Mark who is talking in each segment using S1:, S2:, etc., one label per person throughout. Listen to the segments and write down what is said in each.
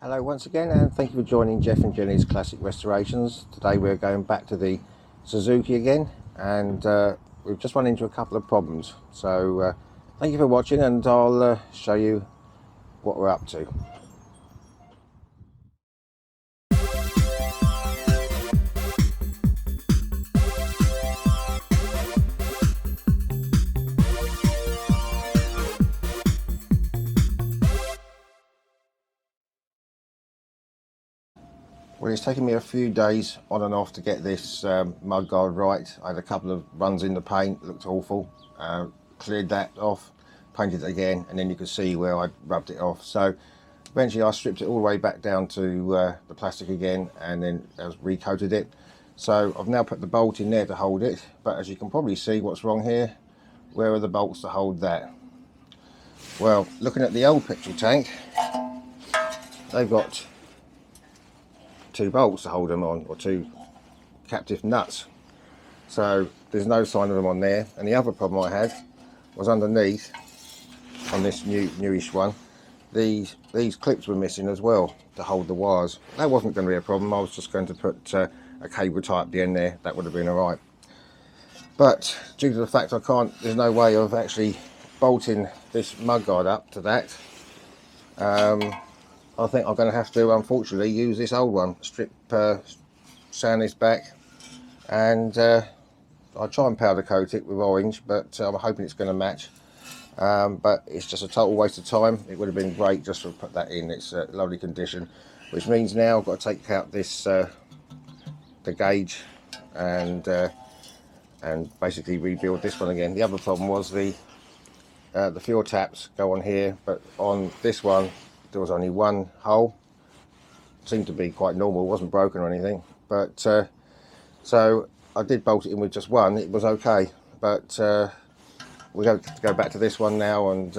S1: Hello once again, and thank you for joining Jeff and Jenny's Classic Restorations. Today we're going back to the Suzuki again, and we've just run into a couple of problems. So thank you for watching, and I'll show you what we're up to. Well, it's taken me a few days on and off to get this mudguard right. I had a couple of runs in the paint, it looked awful. Cleared that off, painted it again, and then you could see where I rubbed it off. So eventually I stripped it all the way back down to the plastic again, and then I recoated it. So I've now put the bolt in there to hold it, but as you can probably see what's wrong here, where are the bolts to hold that? Well, looking at the old petrol tank, they've got two bolts to hold them on, or two captive nuts, so there's no sign of them on there. And the other problem I had was underneath on this newish one, these clips were missing as well to hold the wires. That wasn't going to be a problem. I was just going to put a cable tie at the end there, that would have been alright. But due to the fact there's no way of actually bolting this mudguard up to that, I think I'm going to have to, unfortunately, use this old one, sand this back, and I'll try and powder coat it with orange, but I'm hoping it's going to match. But it's just a total waste of time. It would have been great just to put that in. It's a lovely condition, which means now I've got to take out this the gauge and basically rebuild this one again. The other problem was the fuel taps go on here, but on this one there was only one hole. Seemed to be quite normal, wasn't broken or anything, but so I did bolt it in with just one. It was okay, but we're going to go back to this one now and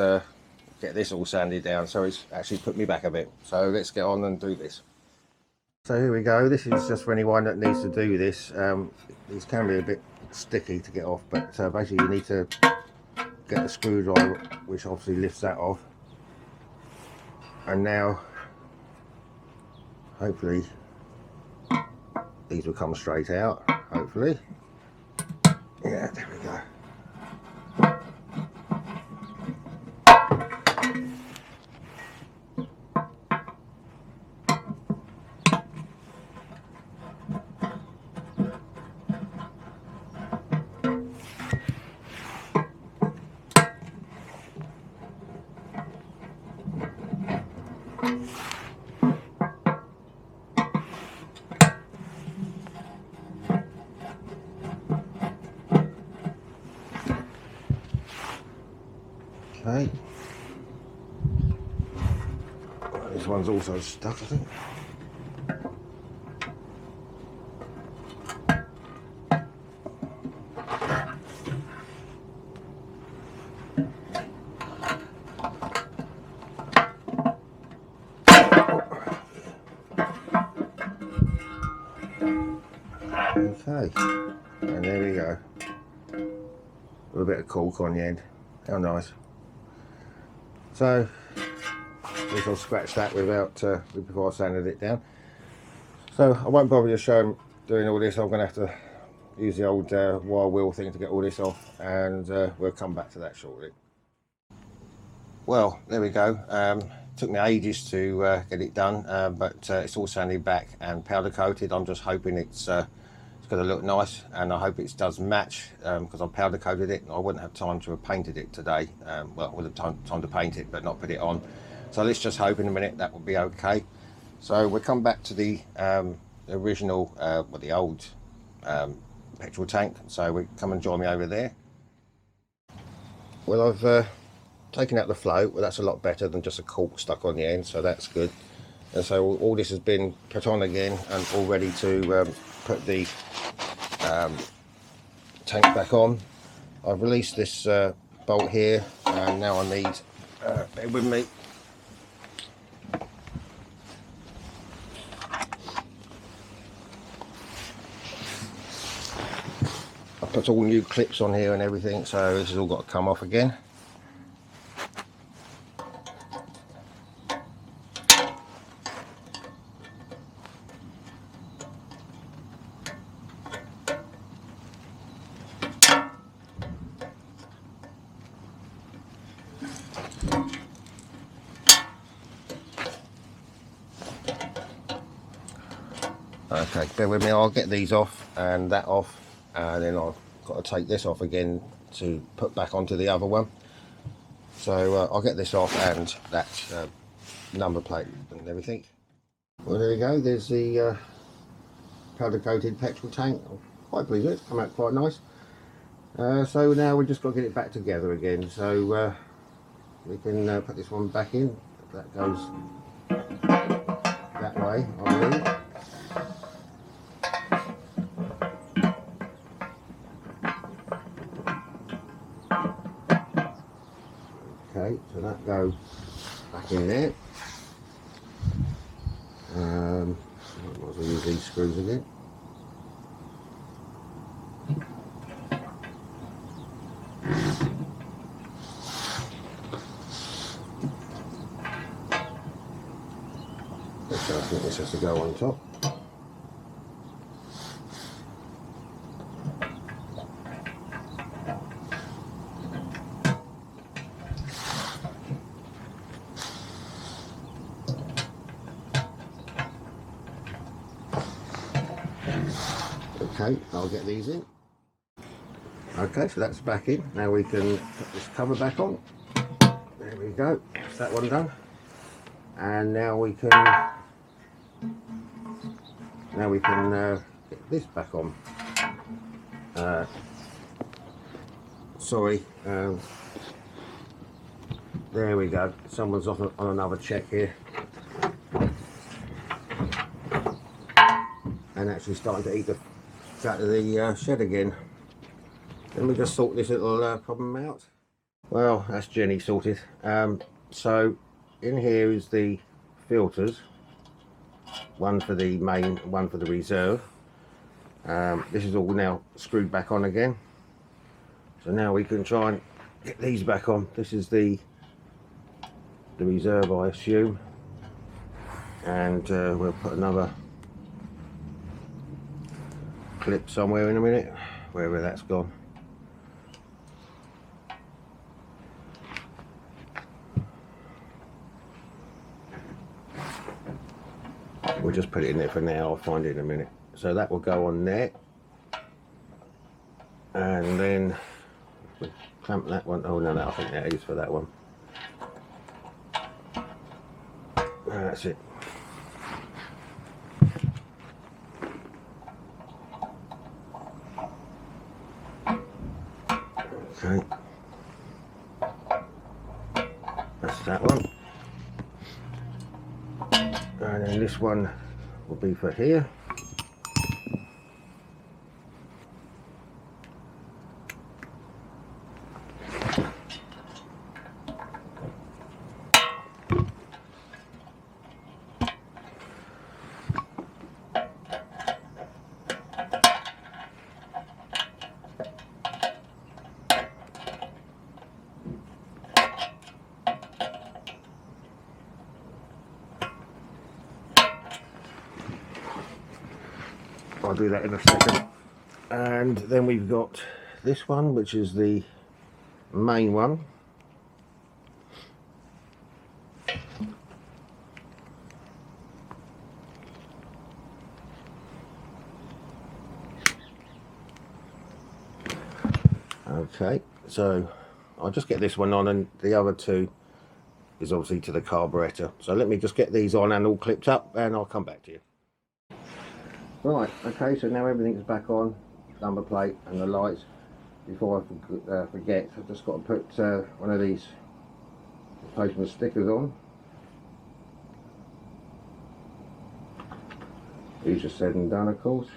S1: get this all sanded down. So it's actually put me back a bit, so let's get on and do this. So here we go. This is just for anyone that needs to do this. These can be a bit sticky to get off, but basically you need to get the screwdriver, which obviously lifts that off. And now, hopefully, these will come straight out, hopefully. Yeah, there we go. Okay, this one's also stuck, I think. Okay, and there we go, with a bit of cork on the end. How nice. So at least I'll scratch that before I sanded it down. So I won't bother to show them doing all this. I'm going to have to use the old wire wheel thing to get all this off, and we'll come back to that shortly. Well, there we go. Took me ages to get it done, but it's all sanded back and powder coated. I'm just hoping it's going to look nice, and I hope it does match, because I powder coated it and I wouldn't have time to have painted it today. Well, I would have time to paint it but not put it on, so let's just hope in a minute that will be okay. So we'll come back to the original, well, the old petrol tank. So we come and join me over there. Well, I've taken out the float. Well, that's a lot better than just a cork stuck on the end, so that's good. And so all this has been put on again and all ready to put the tank back on. I've released this bolt here, and now I need, bear with me, I put all new clips on here and everything, so this has all got to come off again. Okay, bear with me, I'll get these off and that off, and then I've got to take this off again to put back onto the other one. So I'll get this off and that number plate and everything. Well, there you go, there's the powder coated petrol tank. I'm quite pleased with it, it's come out quite nice. So now we've just got to get it back together again, so we can put this one back in. That goes that way, I believe. Okay, so that goes back in there. I might as well use these screws again. So I think this has to go on top. Okay, I'll get these in. Okay, so that's back in. Now we can put this cover back on. There we go. That's that one done. And now we can get this back on. Sorry. There we go. Someone's off on another check here. And actually starting to eat the out of the shed again. Let me just sort this little problem out. Well, that's Jenny sorted. So in here is the filters, one for the main, one for the reserve. This is all now screwed back on again, so now we can try and get these back on. This is the reserve, I assume, and we'll put another clip somewhere in a minute, wherever that's gone. We'll just put it in there for now, I'll find it in a minute. So that will go on there, and then we clamp that one. Oh no, I think that is for that one. That's it. Okay, that's that one, and then this one will be for here. I'll do that in a second. And then we've got this one, which is the main one. Okay, so I'll just get this one on, and the other two is obviously to the carburetor. So let me just get these on and all clipped up, and I'll come back to you. Right, okay, so now everything's back on, number plate and the lights. Before I forget, I've just got to put one of these replacement stickers on. Easier said than done, of course.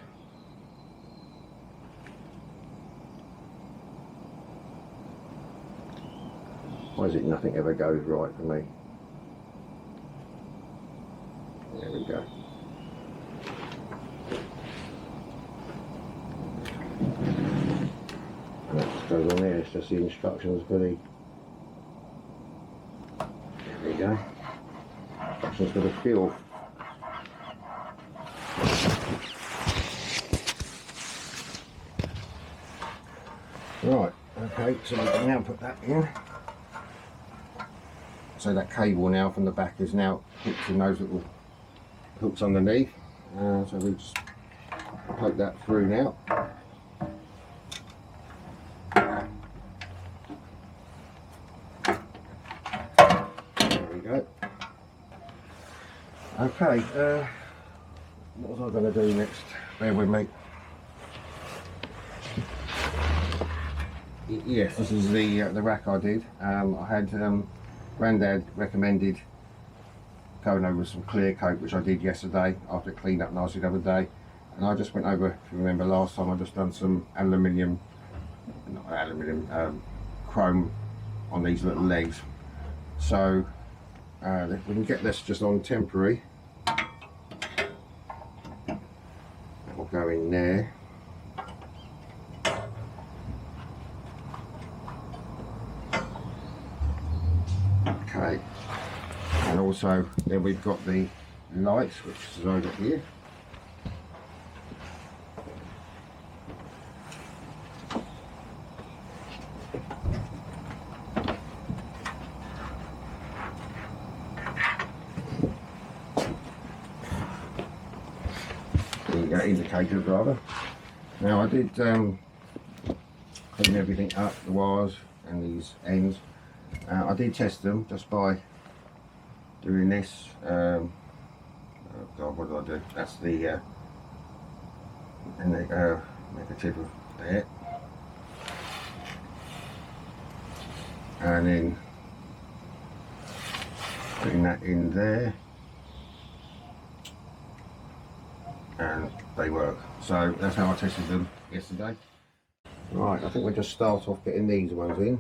S1: Why is it nothing ever goes right for me? There we go. And that just goes on there, it's just the instructions for the, there we go, instructions for the fuel. Right, okay, so we can now put that in. So that cable now from the back is now hooked in those little hooks underneath. So we just poke that through now. There we go. Okay, what was I going to do next? Bear with me. Yes, this is the rack I did. I had Grandad recommended going over some clear coat, which I did yesterday after it cleaned up nicely the other day. And I just went over, if you remember last time, I just done some aluminium, not aluminium, chrome on these little legs. So we can get this just on temporary. That will go in there. Okay, and also then we've got the lights, which is over here. The indicators rather. Now I did clean everything up, the wires and these ends. I did test them just by doing this. Oh God, what did I do? That's the negative of there, and then putting that in there, and they work. So that's how I tested them yesterday. Right, I think we'll just start off getting these ones in.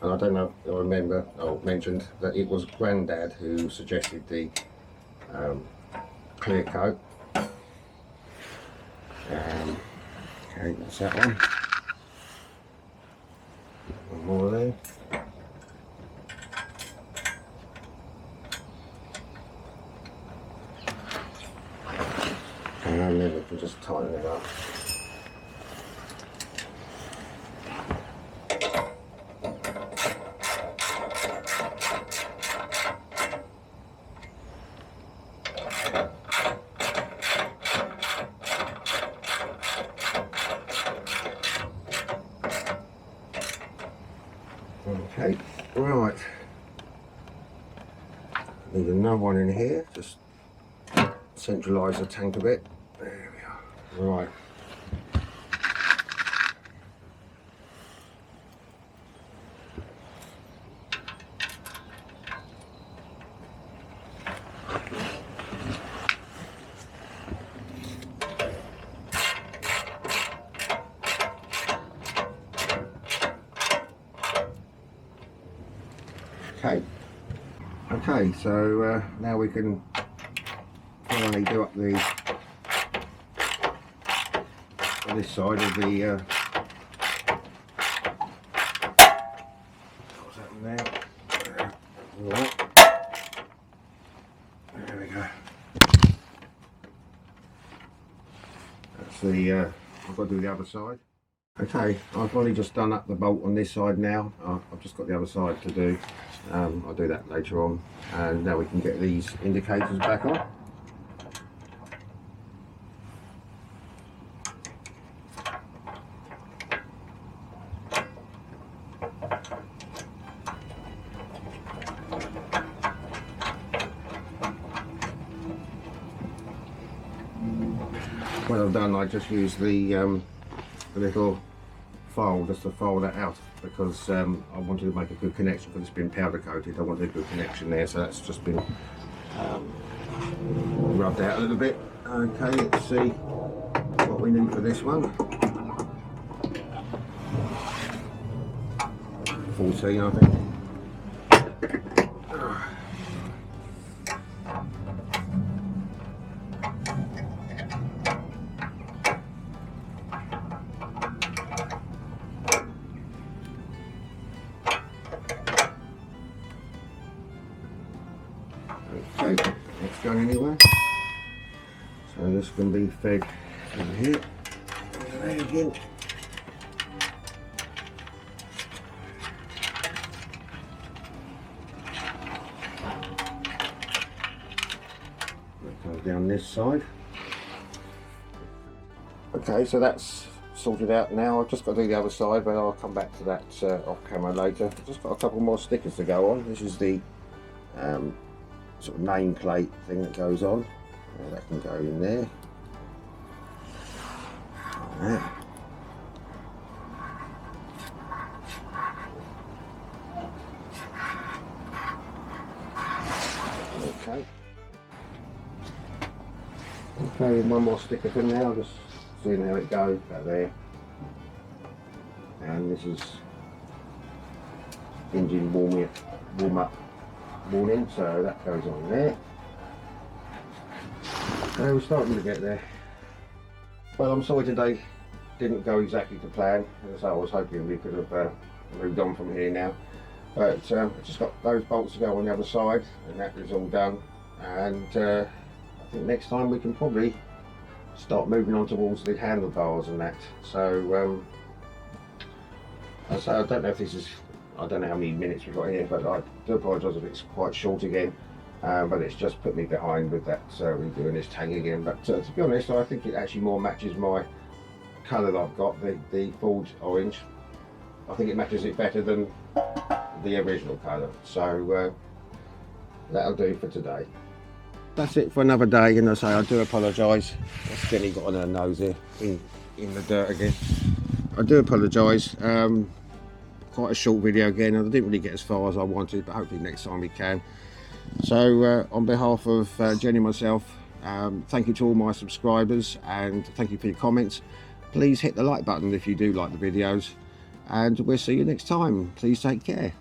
S1: And I don't know if I remember, or mentioned that it was Grandad who suggested the clear coat. Okay, that's that one. One more there. And then we can just tighten it up. Okay, right. Need another one in here, just centralise the tank a bit. There we are. Right. Okay, so now we can finally do up the this side of the what's happening now? Right. There we go. That's the I've got to do the other side. Okay, I've only just done up the bolt on this side now. I've just got the other side to do. I'll do that later on. And now we can get these indicators back on. When I've done, I just use the little file just to file that out, because I wanted to make a good connection, because it's been powder coated. I wanted a good connection there, so that's just been rubbed out a little bit. Okay, let's see what we need for this one. 14, I think. Okay, it's going anywhere. So this can be fed in here. There again. That goes down this side. Okay, so that's sorted out now. I've just got to do the other side, but I'll come back to that off camera later. I've just got a couple more stickers to go on. This is the sort of nameplate thing that goes on. That can go in there. Like that. Okay. Okay, and one more sticker for now, just seeing how it goes back there. And this is engine warm up warning, so that goes on there. So we're starting to get there. Well, I'm sorry today didn't go exactly to plan. As I was hoping we could have moved on from here now. But I've just got those bolts to go on the other side, and that is all done. And I think next time we can probably start moving on towards the handlebars and that. So I don't know if this is, I don't know how many minutes we've got here, but I do apologise if it's quite short again. But it's just put me behind with that redoing this tag again. But to be honest, I think it actually more matches my colour that I've got, the Ford orange. I think it matches it better than the original colour. So that'll do for today. That's it for another day, and as I say, I do apologise. That's Jenny got on her nose here in the dirt again. I do apologise. Quite a short video again, and I didn't really get as far as I wanted, but hopefully next time we can. So on behalf of Jenny and myself, thank you to all my subscribers, and thank you for your comments. Please hit the like button if you do like the videos, and we'll see you next time. Please take care.